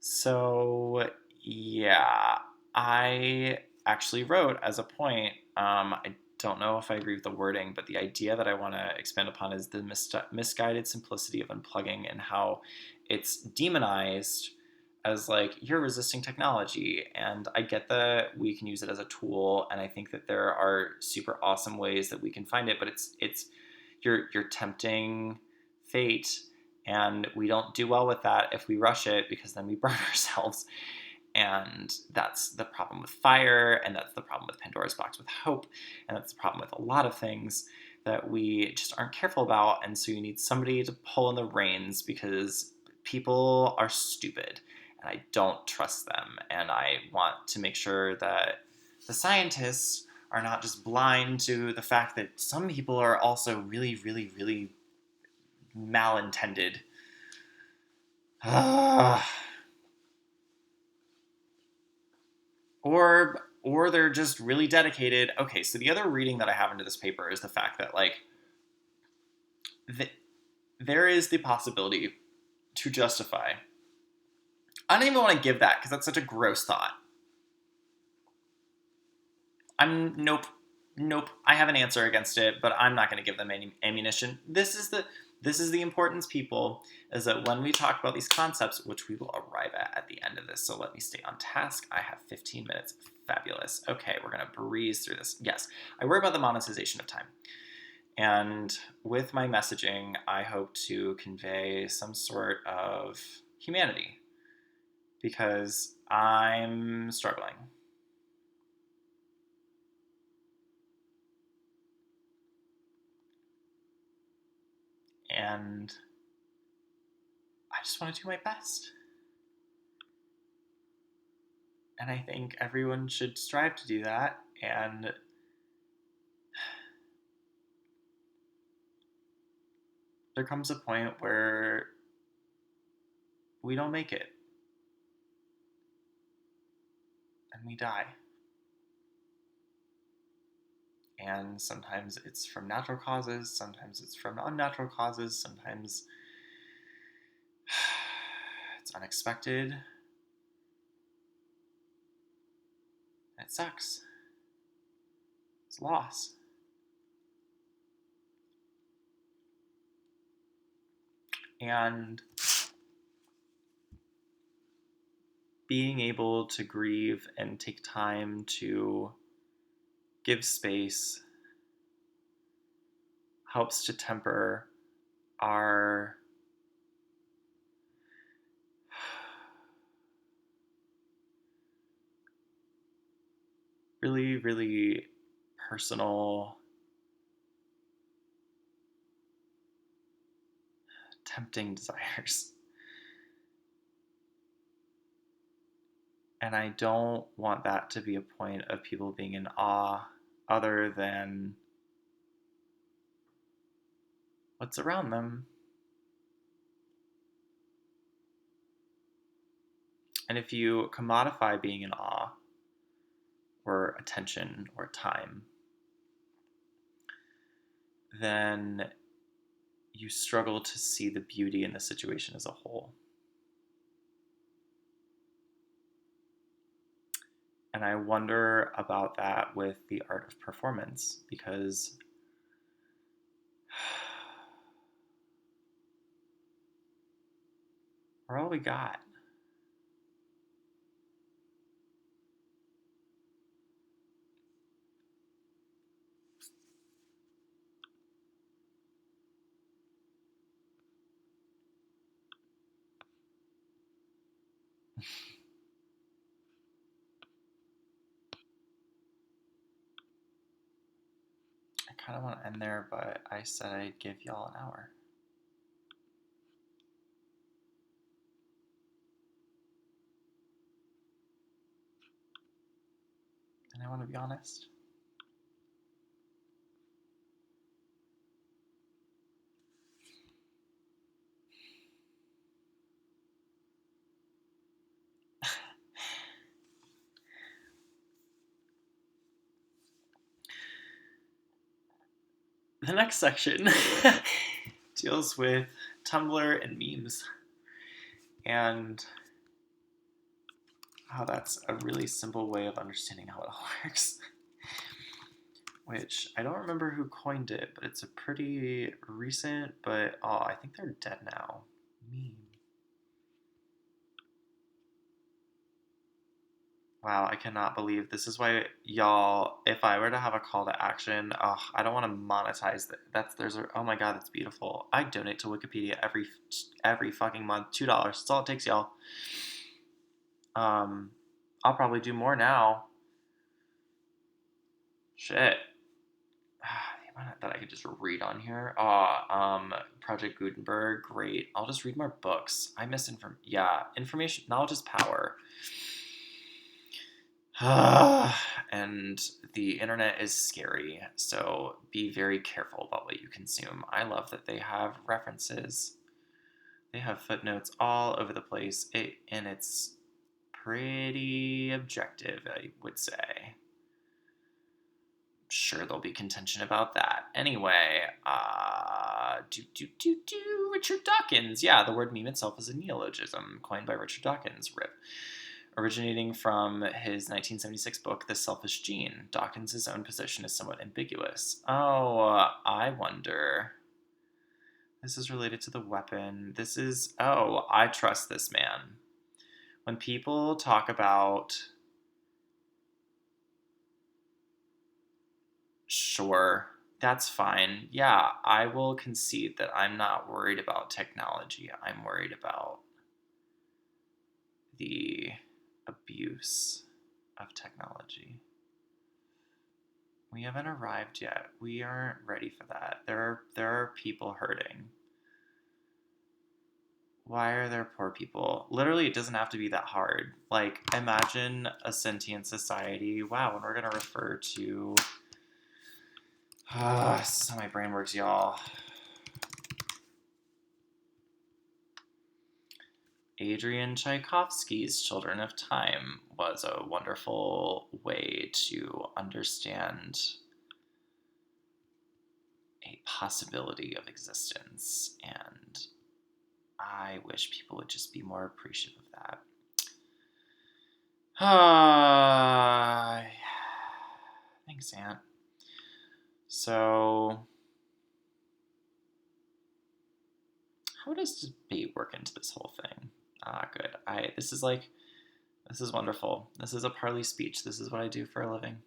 So yeah, I actually wrote as a point. I don't know if I agree with the wording, but the idea that I want to expand upon is the misguided simplicity of unplugging and how it's demonized as like you're resisting technology. And I get that we can use it as a tool, and I think that there are super awesome ways that we can find it, but it's you're tempting fate, and we don't do well with that if we rush it because then we burn ourselves. And that's the problem with fire, and that's the problem with Pandora's box with hope, and that's the problem with a lot of things that we just aren't careful about. And so you need somebody to pull in the reins because people are stupid and I don't trust them. And I want to make sure that the scientists are not just blind to the fact that some people are also really, really, really malintended. or they're just really dedicated. Okay, so the other reading that I have into this paper is the fact that like there is the possibility to justify. I don't even want to give that because that's such a gross thought. Nope. I have an answer against it, but I'm not going to give them any ammunition. This is the importance, people, is that when we talk about these concepts, which we will arrive at the end of this, so let me stay on task. I have 15 minutes. Fabulous. Okay, we're going to breeze through this. Yes, I worry about the monetization of time. And with my messaging, I hope to convey some sort of humanity because I'm struggling. and I just want to do my best. And I think everyone should strive to do that, and there comes a point where we don't make it and we die. And sometimes it's from natural causes, sometimes it's from unnatural causes, sometimes it's unexpected. And it sucks. It's loss. And being able to grieve and take time to give space helps to temper our really, really personal, tempting desires. And I don't want that to be a point of people being in awe other than what's around them. And if you commodify being in awe or attention or time, then you struggle to see the beauty in the situation as a whole. And I wonder about that with the art of performance, because we're all we got. I kind of want to end there, but I said I'd give y'all an hour. And I want to be honest. The next section deals with Tumblr and memes, and how that's a really simple way of understanding how it all works. Which I don't remember who coined it, but it's a pretty recent, but I think they're dead now. Meme. Wow, I cannot believe this is why y'all. If I were to have a call to action, I don't want to monetize that. Oh my god, that's beautiful. I donate to Wikipedia every fucking month, $2. That's all it takes, y'all. I'll probably do more now. Shit. The amount that I could just read on here. Project Gutenberg, great. I'll just read more books. I miss information. Knowledge is power. And the internet is scary, so be very careful about what you consume. I love that they have references. They have footnotes all over the place, and it's pretty objective, I would say. Sure, there'll be contention about that. Anyway, Richard Dawkins. Yeah, the word meme itself is a neologism coined by Richard Dawkins, RIP. Originating from his 1976 book, The Selfish Gene, Dawkins' own position is somewhat ambiguous. I wonder. This is related to the weapon. I trust this man. When people talk about... Sure, that's fine. Yeah, I will concede that I'm not worried about technology. I'm worried about the abuse of technology. We haven't arrived yet. We aren't ready for that. There are people hurting. why are there poor people? Literally, it doesn't have to be that hard. Like, imagine a sentient society. Wow, and we're gonna refer to. This is how my brain works, y'all. Adrian Tchaikovsky's Children of Time was a wonderful way to understand a possibility of existence, and I wish people would just be more appreciative of that. Thanks, Aunt. So, how does debate work into this whole thing? Good. This is wonderful. This is a parley speech. This is what I do for a living.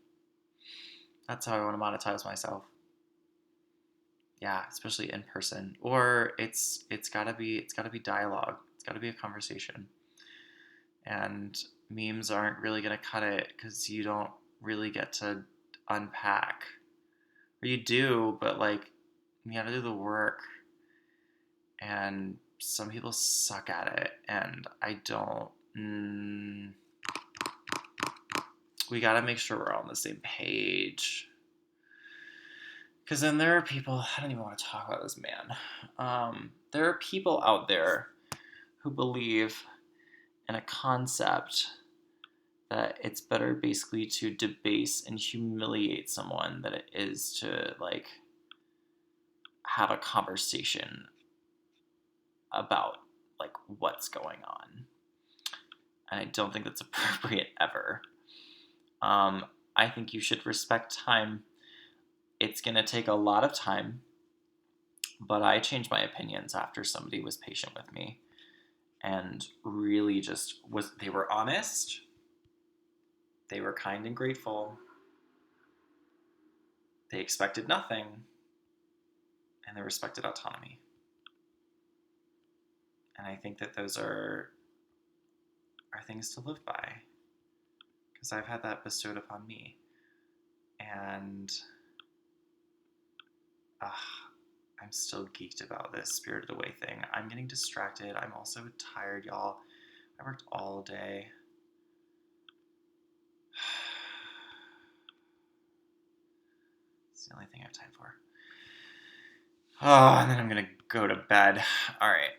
That's how I want to monetize myself. Yeah, especially in person. Or it's gotta be dialogue. It's gotta be a conversation. And memes aren't really gonna cut it because you don't really get to unpack. Or you do, but like you gotta do the work. And some people suck at it, and I don't. We gotta make sure we're all on the same page. Because then there are people, I don't even want to talk about this man. There are people out there who believe in a concept that it's better basically to debase and humiliate someone than it is to, like, have a conversation about, like, what's going on. And I don't think that's appropriate ever. I think you should respect time. It's going to take a lot of time, but I changed my opinions after somebody was patient with me and really they were honest, they were kind and grateful, they expected nothing, and they respected autonomy. And I think that those are things to live by, because I've had that bestowed upon me. And I'm still geeked about this Spirited Away thing. I'm getting distracted. I'm also tired, y'all. I worked all day. It's the only thing I have time for. And then I'm gonna go to bed. All right.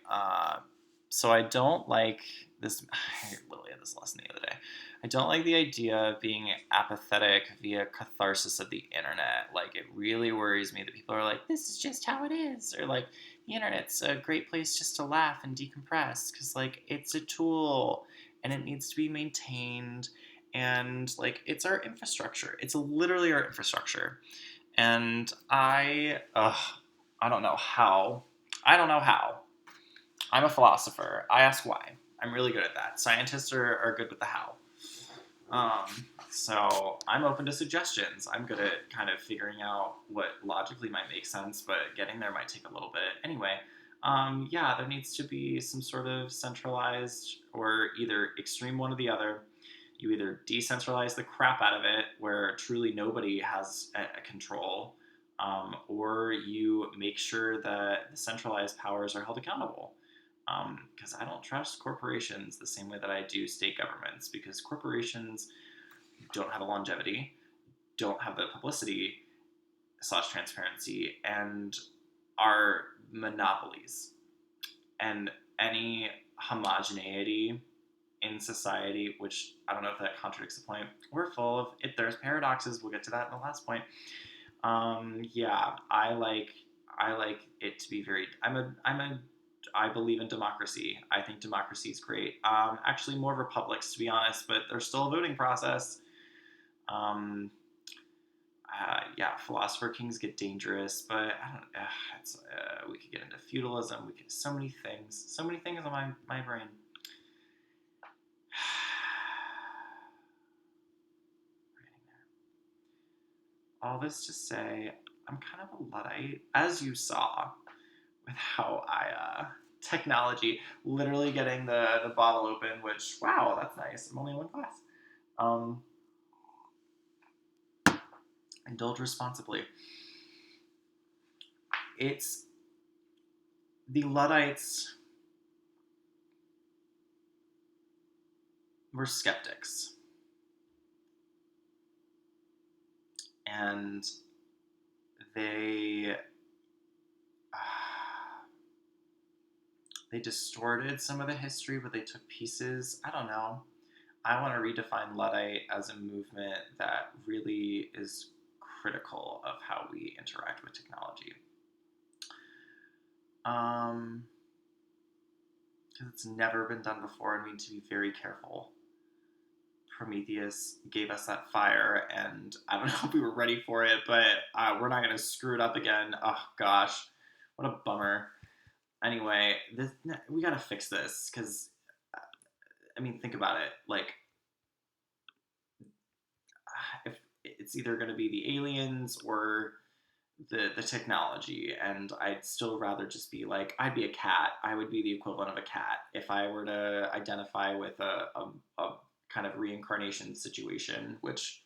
So I don't like this. I literally had this lesson the other day. I don't like the idea of being apathetic via catharsis of the internet. Like, it really worries me that people are like, this is just how it is. Or like, the internet's a great place just to laugh and decompress. Because, like, it's a tool and it needs to be maintained. And, like, it's our infrastructure. It's literally our infrastructure. And I don't know how. I'm a philosopher. I ask why. I'm really good at that. Scientists are good with the how. So I'm open to suggestions. I'm good at kind of figuring out what logically might make sense, but getting there might take a little bit. Anyway, there needs to be some sort of centralized or either extreme one or the other. You either decentralize the crap out of it, where truly nobody has a control, or you make sure that the centralized powers are held accountable. Because I don't trust corporations the same way that I do state governments, because corporations don't have a longevity, don't have the publicity / transparency, and are monopolies. And any homogeneity in society, which I don't know if that contradicts the point, we're full of it. There's paradoxes. We'll get to that in the last point. I like it to be very. I believe in democracy. I think democracy is great. Actually, more republics, to be honest, but there's still a voting process. Philosopher kings get dangerous, but I don't. We could get into feudalism. We could so many things on my brain. All this to say, I'm kind of a Luddite, as you saw, with how technology, literally getting the bottle open, which, wow, that's nice. I'm only in one glass. Indulge responsibly. It's the Luddites were skeptics. And they they distorted some of the history, but they took pieces. I don't know. I want to redefine Luddite as a movement that really is critical of how we interact with technology. Because it's never been done before, and we need to be very careful. Prometheus gave us that fire, and I don't know if we were ready for it, but we're not going to screw it up again. Oh gosh, what a bummer. Anyway, we got to fix this because, I mean, think about it. Like, if it's either going to be the aliens or the technology, and I'd still rather just be like, I'd be a cat. I would be the equivalent of a cat if I were to identify with a kind of reincarnation situation, which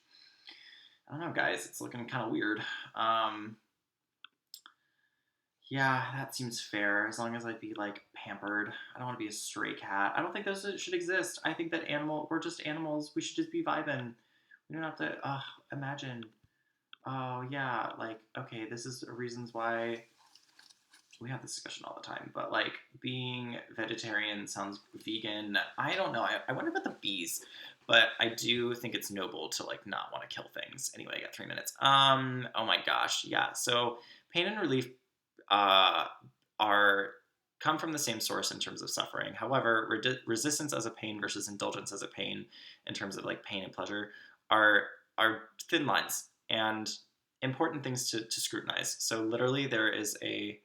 I don't know, guys, it's looking kind of weird. Yeah, that seems fair. As long as I'd be like pampered. I don't want to be a stray cat. I don't think those should exist. I think that we're just animals. We should just be vibing. We don't have to imagine. Oh yeah, like okay, this is reasons why we have this discussion all the time. But like being vegetarian sounds vegan. I don't know. I wonder about the bees, but I do think it's noble to like not want to kill things. Anyway, I got 3 minutes. Oh my gosh, yeah. So pain and relief uh, are come from the same source in terms of suffering. However, resistance as a pain versus indulgence as a pain, in terms of like pain and pleasure, are are thin lines and important things to scrutinize. So literally, there is a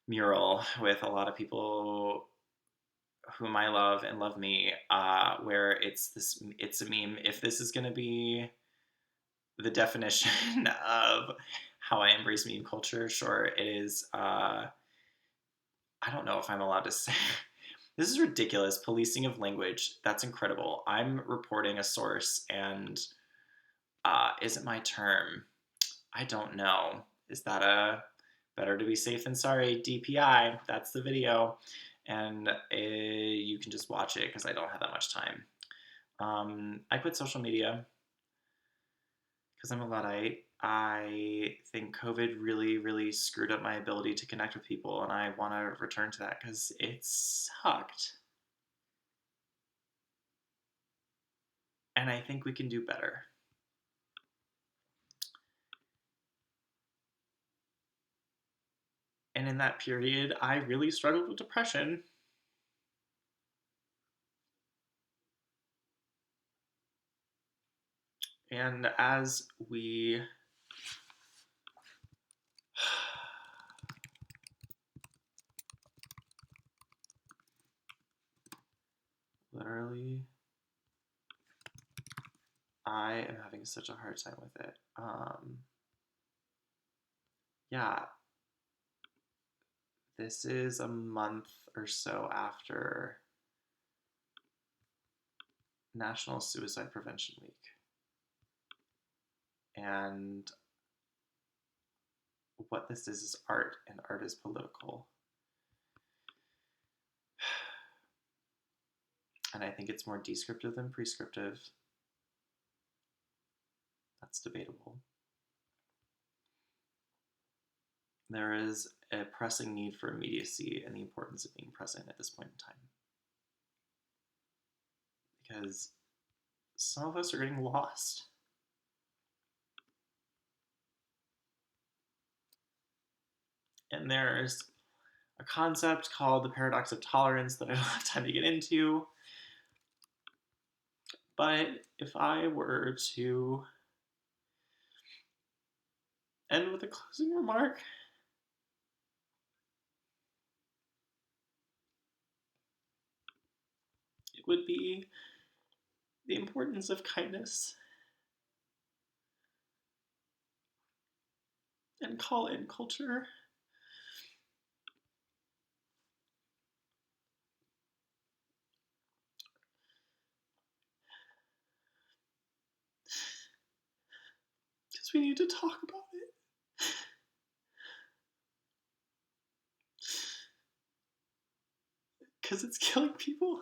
mural with a lot of people whom I love and love me, where it's a meme. If this is going to be the definition of how I embrace meme culture, sure, it is. I don't know if I'm allowed to say. This is ridiculous. Policing of language. That's incredible. I'm reporting a source, and is it my term? I don't know. Is that a better to be safe than sorry? DPI. That's the video, and you can just watch it because I don't have that much time. I quit social media because I'm a Luddite. I think COVID really, really screwed up my ability to connect with people, and I want to return to that because it sucked. And I think we can do better. And in that period, I really struggled with depression. And as we literally, I am having such a hard time with it. Yeah, this is a month or so after National Suicide Prevention Week. And what this is art, and art is political. And I think it's more descriptive than prescriptive. That's debatable. There is a pressing need for immediacy and the importance of being present at this point in time. Because some of us are getting lost. And there's a concept called the paradox of tolerance that I don't have time to get into. But if I were to end with a closing remark, it would be the importance of kindness and call in culture. Because we need to talk about it. Because it's killing people.